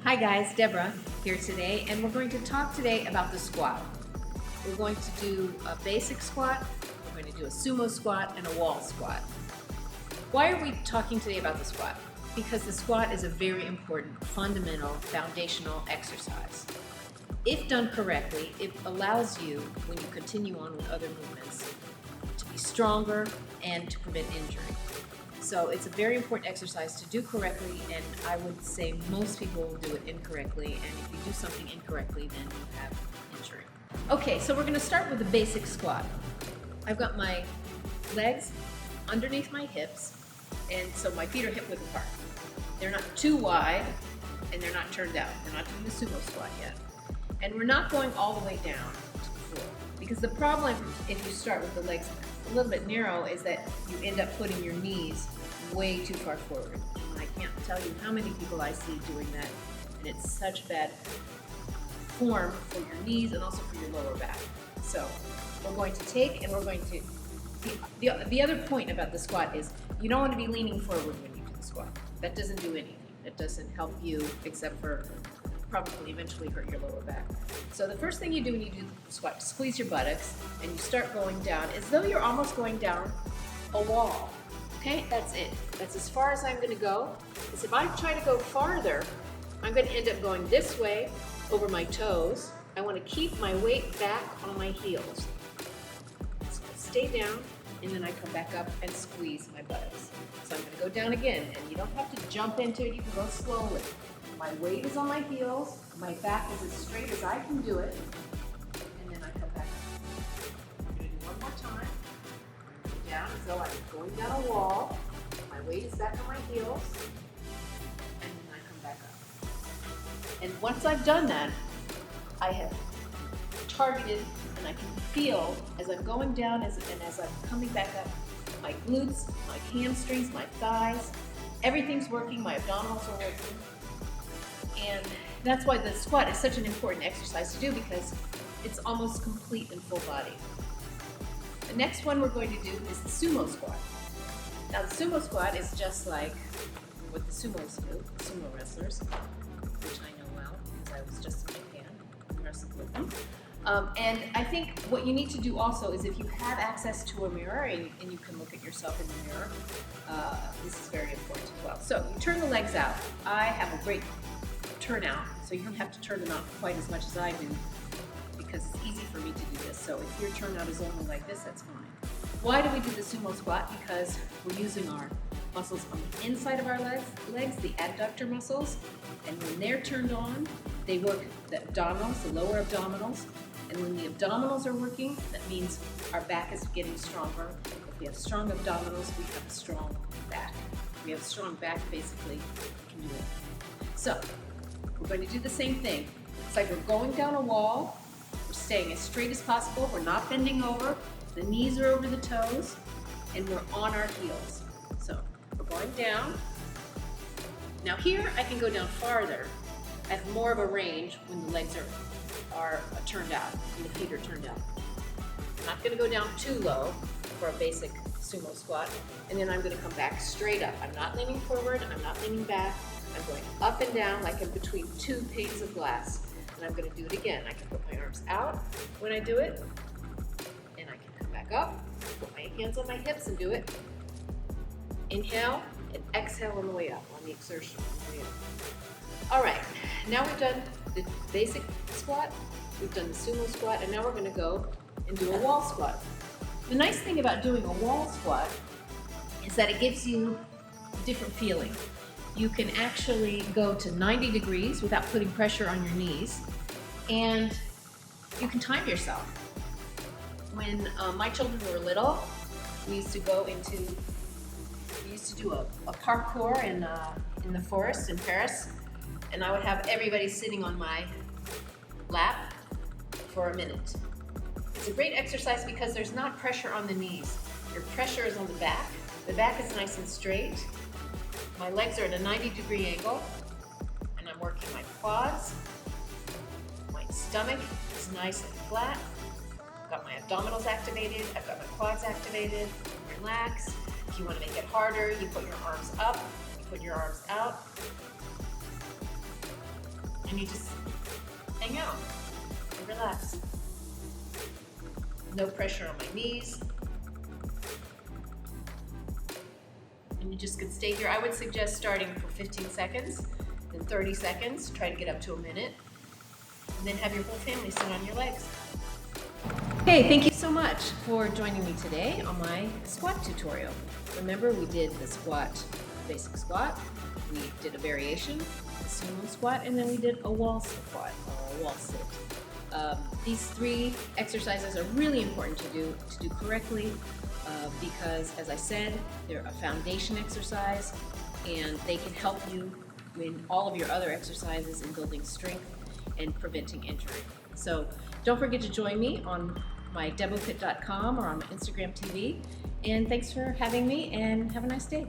Hi guys, Deborah here today, and we're going to talk today about the squat. We're going to do a basic squat, we're going to do a sumo squat, and a wall squat. Why are we talking today about the squat? Because the squat is a very important, fundamental, foundational exercise. If done correctly, it allows you, when you continue on with other movements, to be stronger and to prevent injury. So it's a very important exercise to do correctly, and I would say most people will do it incorrectly, and if you do something incorrectly, then you have injury. Okay, so we're going to start with the basic squat. I've got my legs underneath my hips, and so my feet are hip width apart. They're not too wide, and they're not turned out. We're not doing the sumo squat yet. And we're not going all the way down to the floor, because the problem if you start with the legs a little bit narrow is that you end up putting your knees way too far forward. And I can't tell you how many people I see doing that, and it's such bad form for your knees and also for your lower back. So we're going to take and we're going to, the other point about the squat is you don't want to be leaning forward when you do the squat. That doesn't do anything. It doesn't help you except for probably eventually hurt your lower back. So the first thing you do when you do the squat, squeeze your buttocks and you start going down as though you're almost going down a wall. Okay, that's it. That's as far as I'm going to go. Because if I try to go farther, I'm going to end up going this way over my toes. I want to keep my weight back on my heels. So stay down, and then I come back up and squeeze my buttocks. So I'm going to go down again, and you don't have to jump into it. You can go slowly. My weight is on my heels. My back is as straight as I can do it, and then I come back up. I'm going to do one more time. Down as though I'm going down a wall. My weight is back on my heels, and then I come back up. And once I've done that, I have targeted, and I can feel as I'm going down and as I'm coming back up, my glutes, my hamstrings, my thighs, everything's working, my abdominals are working. And that's why the squat is such an important exercise to do, because it's almost complete and full body. The next one we're going to do is the sumo squat. Now the sumo squat is just like what the sumos do, the sumo wrestlers, which I know well because I was just in Japan and wrestled with them. And I think what you need to do also is if you have access to a mirror and you can look at yourself in the mirror, this is very important as well. So you turn the legs out. I have a great turnout, so you don't have to turn them out quite as much as I do, because it's easy for me to do this. So if your turnout is only like this, that's fine. Why do we do the sumo squat? Because we're using our muscles on the inside of our legs, the adductor muscles, and when they're turned on, they work the abdominals, the lower abdominals, and when the abdominals are working, that means our back is getting stronger. If we have strong abdominals, we have a strong back. If we have a strong back, basically, we can do it. So, we're going to do the same thing. It's like we're going down a wall. We're staying as straight as possible. We're not bending over. The knees are over the toes, and we're on our heels. So we're going down. Now here I can go down farther. I have more of a range when the legs are turned out, and the feet are turned out. I'm not going to go down too low for a basic sumo squat, and then I'm going to come back straight up. I'm not leaning forward. I'm not leaning back. I'm going up and down like in between two panes of glass. And I'm going to do it again. I can put my arms out when I do it, and I can come back up, put my hands on my hips and do it. Inhale and exhale on the way up, on the exertion on the way up. All right, now we've done the basic squat, we've done the sumo squat, and now we're going to go and do a wall squat. The nice thing about doing a wall squat is that it gives you a different feeling. You can actually go to 90 degrees without putting pressure on your knees, and you can time yourself. When my children were little, we used to do a parkour in the forest in Paris, and I would have everybody sitting on my lap for a minute. It's a great exercise because there's not pressure on the knees. Your pressure is on the back. The back is nice and straight. My legs are at a 90-degree angle, and I'm working my quads. My stomach is nice and flat. I've got my abdominals activated. I've got my quads activated. Relax. If you want to make it harder, you put your arms up, you put your arms out. and you just hang out and relax. No pressure on my knees. And you just could stay here. I would suggest starting for 15 seconds, then 30 seconds, try to get up to a minute, and then have your whole family sit on your legs. Hey, thank you so much for joining me today on my squat tutorial. Remember, we did the squat, basic squat, we did a variation, the sumo squat, and then we did a wall squat, or a wall sit. These 3 exercises are really important to do correctly because, as I said, they're a foundation exercise and they can help you in all of your other exercises in building strength and preventing injury. So don't forget to join me on my demofit.com or on my Instagram TV. And thanks for having me, and have a nice day.